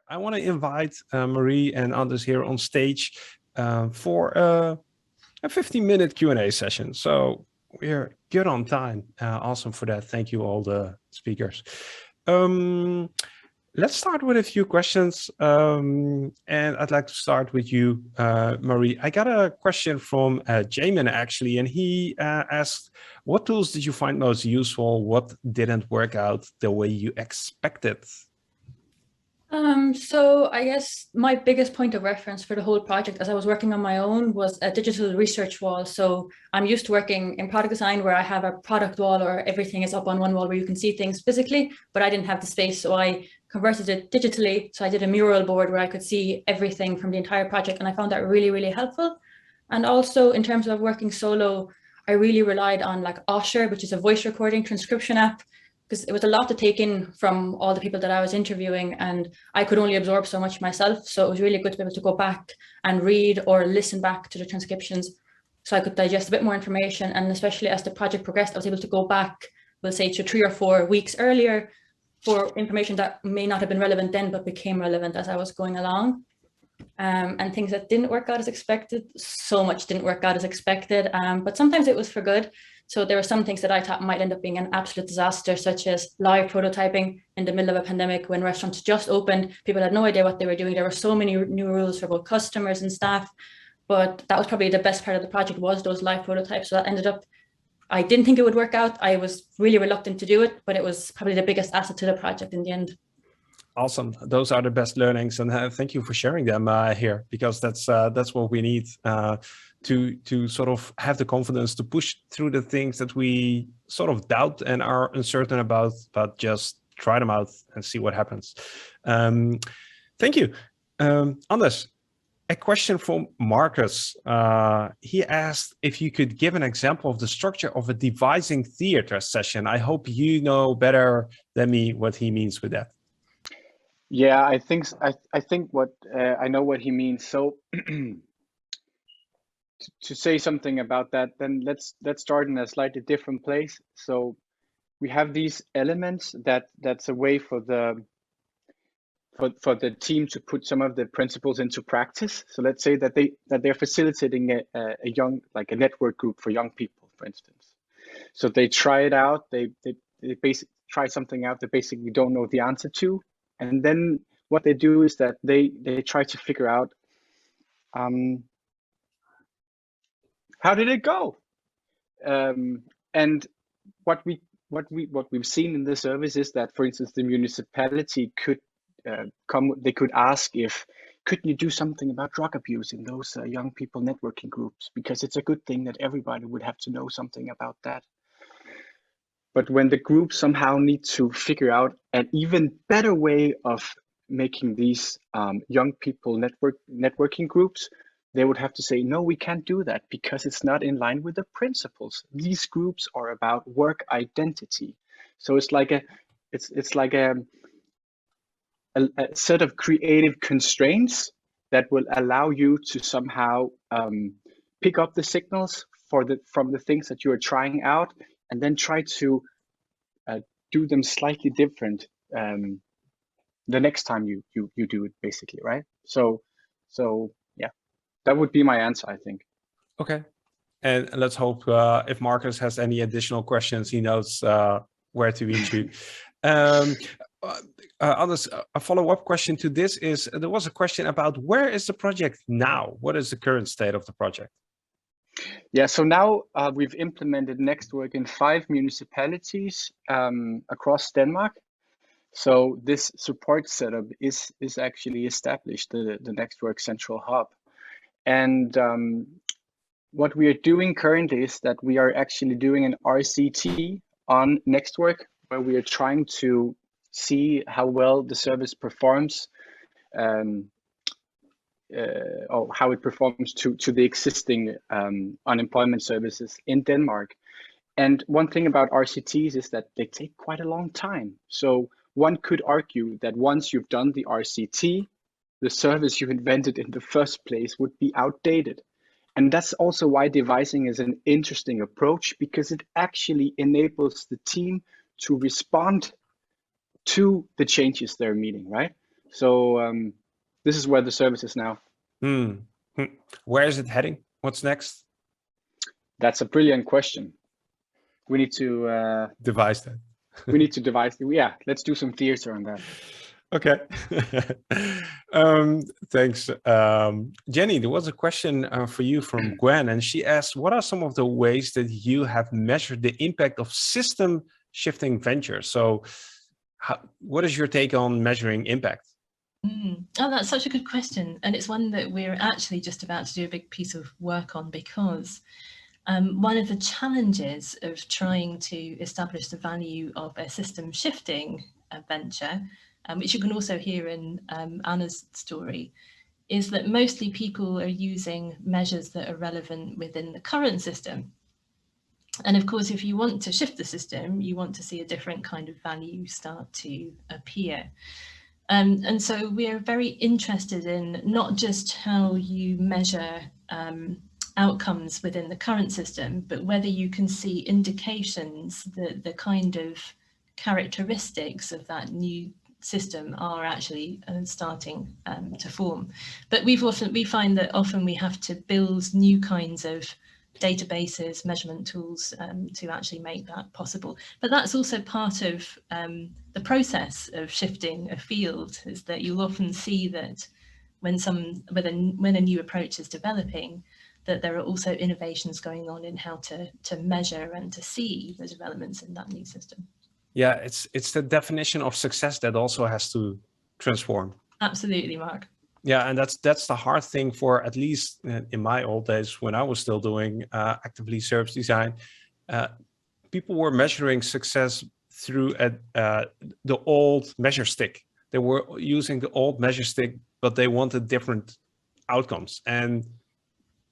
I want to invite Marie and others here on stage for a 15-minute Q&A session. So we're good on time. Awesome for that. Thank you, all the speakers. Let's start with a few questions. And I'd like to start with you, Marie. I got a question from Jamin, actually, and he asked, what tools did you find most useful? What didn't work out the way you expected? So I guess my biggest point of reference for the whole project as I was working on my own was a digital research wall. So I'm used to working in product design where I have a product wall or everything is up on one wall where you can see things physically, but I didn't have the space. So I converted it digitally. So I did a mural board where I could see everything from the entire project. And I found that really, really helpful. And also in terms of working solo, I really relied on like Osher, which is a voice recording transcription app, because it was a lot to take in from all the people that I was interviewing and I could only absorb so much myself. So it was really good to be able to go back and read or listen back to the transcriptions so I could digest a bit more information. And especially as the project progressed, I was able to go back, we'll say, to 3 or 4 weeks earlier for information that may not have been relevant then, but became relevant as I was going along. And things that didn't work out as expected, so much didn't work out as expected, but sometimes it was for good. So there were some things that I thought might end up being an absolute disaster, such as live prototyping in the middle of a pandemic when restaurants just opened. People had no idea what they were doing. There were so many new rules for both customers and staff, but that was probably the best part of the project, was those live prototypes. So that ended up, I didn't think it would work out. I was really reluctant to do it, but it was probably the biggest asset to the project in the end. Awesome. Those are the best learnings, and thank you for sharing them here, because that's what we need to sort of have the confidence to push through the things that we sort of doubt and are uncertain about, but just try them out and see what happens. Thank you. Anders, a question from Marcus. He asked if you could give an example of the structure of a devising theater session. I hope you know better than me what he means with that. Yeah, I think what I know what he means. So to say something about that, then let's start in a slightly different place. So we have these elements that's a way for the team to put some of the principles into practice. So let's say that they're facilitating a young, like a network group for young people, for instance. So they try it out. They basically try something out they basically don't know the answer to. And then what they do is that they try to figure out how did it go? And what we've seen in the service is that, for instance, the municipality could they could ask if, could you do something about drug abuse in those young people networking groups? Because it's a good thing that everybody would have to know something about that. But when the group somehow need to figure out an even better way of making these young people networking groups, they would have to say, no, we can't do that because it's not in line with the principles. These groups are about work identity. So it's like a set of creative constraints that will allow you to somehow pick up the signals from the things that you are trying out, and then try to do them slightly different the next time you do it, basically, right? So yeah, that would be my answer, I think. Okay, and let's hope if Marcus has any additional questions, he knows where to reach you. Anders, a follow-up question to this is, there was a question about where is the project now? What is the current state of the project? Yeah, so now we've implemented Nextwork in 5 municipalities across Denmark. So this support setup is actually established, the Nextwork Central Hub. And what we are doing currently is that we are actually doing an RCT on Nextwork, where we are trying to see how well the service performs, or how it performs to the existing unemployment services in Denmark. And one thing about RCTs is that they take quite a long time. So one could argue that once you've done the RCT, the service you invented in the first place would be outdated. And that's also why devising is an interesting approach, because it actually enables the team to respond to the changes they're meeting, right? So this is where the service is now. Where is it heading? What's next? That's a brilliant question. We need to devise that. We need to devise. Yeah, let's do some theater on that. Okay. Thanks. Jenny, there was a question for you from Gwen, and she asked, what are some of the ways that you have measured the impact of system shifting ventures? So what is your take on measuring impact? Oh, that's such a good question. And it's one that we're actually just about to do a big piece of work on, because one of the challenges of trying to establish the value of a system shifting venture, which you can also hear in Anna's story, is that mostly people are using measures that are relevant within the current system. And of course, if you want to shift the system, you want to see a different kind of value start to appear. And so we're very interested in not just how you measure outcomes within the current system, but whether you can see indications that the kind of characteristics of that new system are actually starting to form. But we find that often we have to build new kinds of databases, measurement tools to actually make that possible. But that's also part of the process of shifting a field, is that you'll often see that when a new approach is developing, that there are also innovations going on in how to measure and to see the developments in that new system. Yeah, it's the definition of success that also has to transform. Absolutely, Mark. Yeah, and that's the hard thing for, at least in my old days when I was still doing actively service design. People were measuring success through the old measure stick. They were using the old measure stick, but they wanted different outcomes, and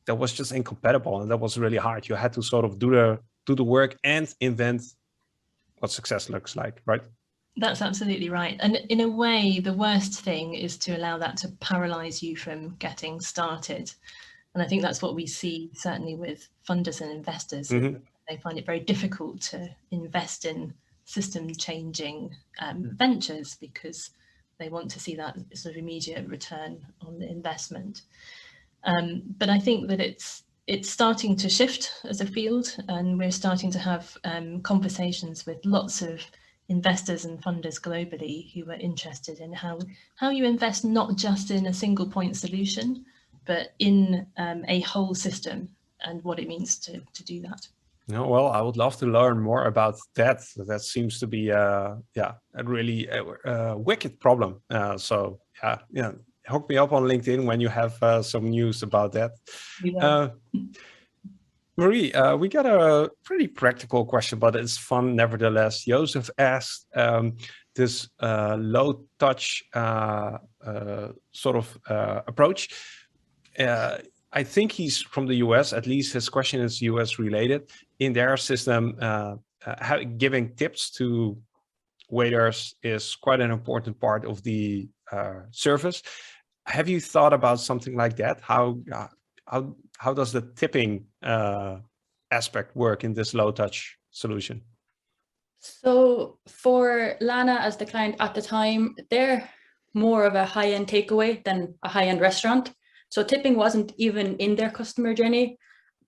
that was just incompatible, and that was really hard. You had to sort of do the work and invent what success looks like, right? That's absolutely right. And in a way, the worst thing is to allow that to paralyze you from getting started. And I think that's what we see certainly with funders and investors. Mm-hmm. They find it very difficult to invest in system changing ventures because they want to see that sort of immediate return on the investment. But I think that it's starting to shift as a field, and we're starting to have conversations with lots of investors and funders globally who are interested in how you invest not just in a single point solution, but in a whole system and what it means to do that. No, well, I would love to learn more about that. That seems to be a really wicked problem. So yeah, hook me up on LinkedIn when you have some news about that. Marie, we got a pretty practical question, but it's fun nevertheless. Joseph asked this low touch sort of approach. I think he's from the US, at least his question is US related. In their system, giving tips to waiters is quite an important part of the service. Have you thought about something like that? How does the tipping aspect work in this low touch solution? So for Lana as the client at the time, they're more of a high-end takeaway than a high-end restaurant. So tipping wasn't even in their customer journey,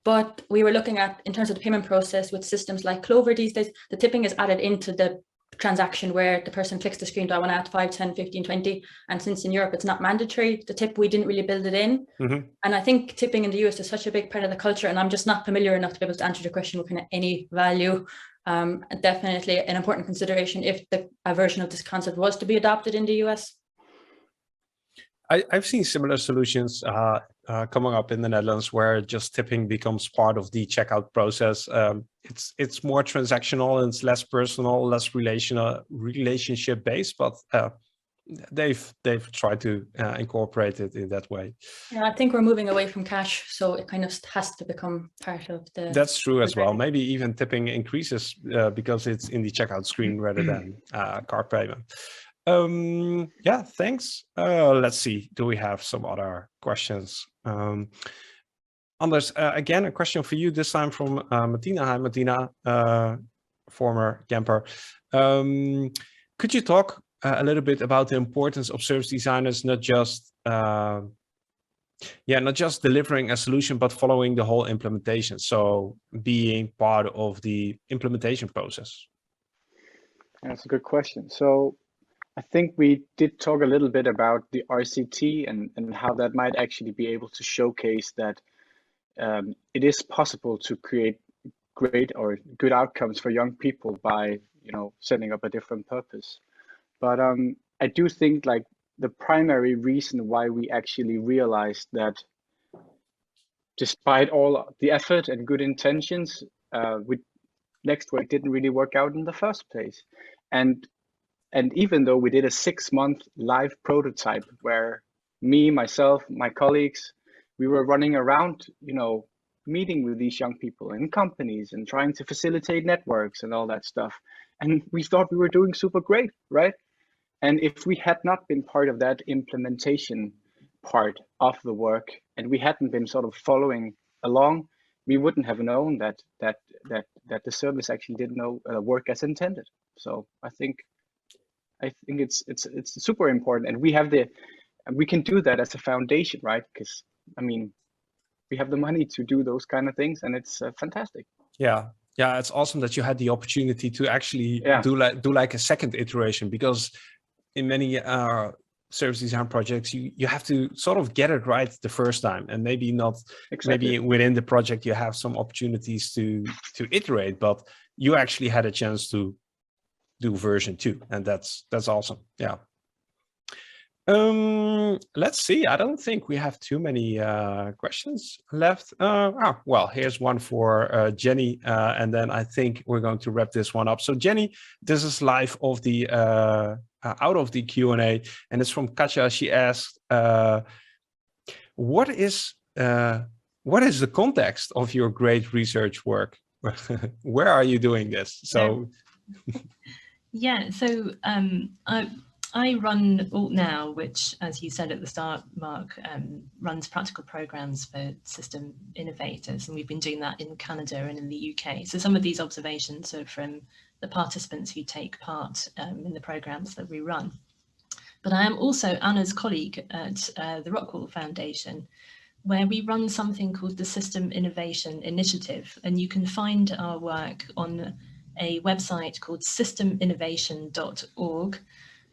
but we were looking at, in terms of the payment process with systems like Clover these days, the tipping is added into the transaction where the person clicks the screen, do I want to add 5, 10, 15, 20? And since in Europe it's not mandatory, the tip, we didn't really build it in. Mm-hmm. And I think tipping in the US is such a big part of the culture, and I'm just not familiar enough to be able to answer the question with kind of any value. Definitely an important consideration if a version of this concept was to be adopted in the US. I've seen similar solutions coming up in the Netherlands where just tipping becomes part of the checkout process. It's more transactional and it's less personal, less relationship based, but they've tried to incorporate it in that way. Yeah, I think we're moving away from cash, so it kind of has to become part of the. That's true as well. Maybe even tipping increases because it's in the checkout screen rather than card payment. Yeah, thanks. Let's see, do we have some other questions? Anders, again, a question for you, this time from Martina. Hi, Martina, former camper. Could you talk a little bit about the importance of service designers, not just delivering a solution, but following the whole implementation. So being part of the implementation process. That's a good question. So I think we did talk a little bit about the RCT and how that might actually be able to showcase that it is possible to create great or good outcomes for young people by, setting up a different purpose. But I do think like the primary reason why we actually realized that despite all the effort and good intentions, Nextwork didn't really work out in the first place. And even though we did a 6-month live prototype where me, myself, my colleagues, we were running around, meeting with these young people in companies and trying to facilitate networks and all that stuff. And we thought we were doing super great, right? And if we had not been part of that implementation part of the work, and we hadn't been sort of following along, we wouldn't have known that the service actually didn't work as intended. So I think it's super important, and we can do that as a foundation, right? Because we have the money to do those kind of things, and it's fantastic. Yeah, it's awesome that you had the opportunity to actually do like a second iteration, because in many service design projects, you have to sort of get it right the first time, and maybe not maybe within the project you have some opportunities to iterate, but you actually had a chance to do version 2, and that's awesome. Yeah. Let's see. I don't think we have too many questions left. Well, here's one for Jenny, and then I think we're going to wrap this one up. So Jenny, this is live of the out of the Q&A, and it's from Katja. She asked, what is the context of your great research work? Where are you doing this? So yeah, so I run Alt Now, which, as you said at the start, Mark, runs practical programs for system innovators, and we've been doing that in Canada and in the UK. So some of these observations are from the participants who take part in the programs that we run. But I am also Anna's colleague at the Rockwell Foundation, where we run something called the System Innovation Initiative, and you can find our work on a website called systeminnovation.org.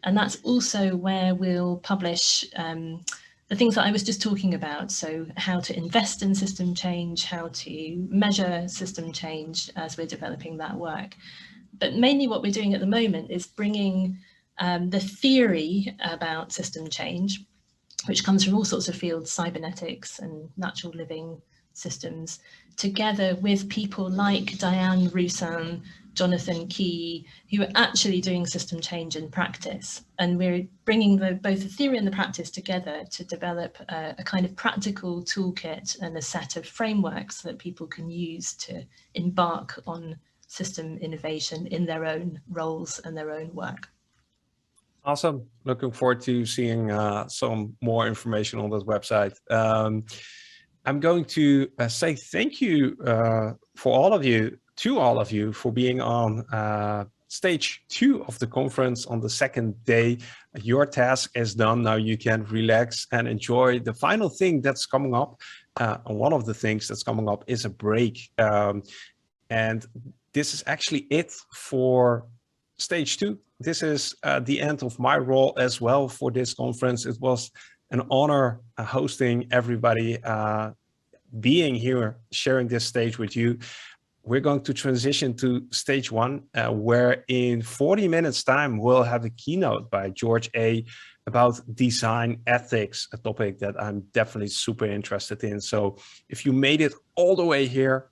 And that's also where we'll publish the things that I was just talking about. So how to invest in system change, how to measure system change as we're developing that work. But mainly what we're doing at the moment is bringing the theory about system change, which comes from all sorts of fields, cybernetics and natural living systems, together with people like Diane Roussin, Jonathan Key, who are actually doing system change in practice. And we're bringing both the theory and the practice together to develop a kind of practical toolkit and a set of frameworks that people can use to embark on system innovation in their own roles and their own work. Awesome. Looking forward to seeing some more information on that website. I'm going to say thank you for all of you, to all of you, for being on stage 2 of the conference on the second day. Your task is done. Now you can relax and enjoy the final thing that's coming up. And one of the things that's coming up is a break. And this is actually it for stage 2. This is the end of my role as well for this conference. It was an honor hosting everybody, being here, sharing this stage with you. We're going to transition to stage 1, where in 40 minutes time, we'll have a keynote by George A. about design ethics, a topic that I'm definitely super interested in. So if you made it all the way here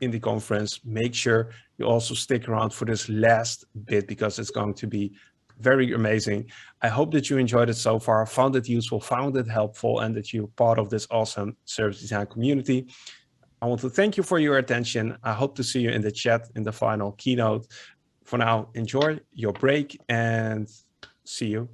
in the conference, make sure you also stick around for this last bit, because it's going to be very amazing. I hope that you enjoyed it so far, found it useful, found it helpful, and that you're part of this awesome service design community. I want to thank you for your attention. I hope to see you in the chat in the final keynote. For now, enjoy your break and see you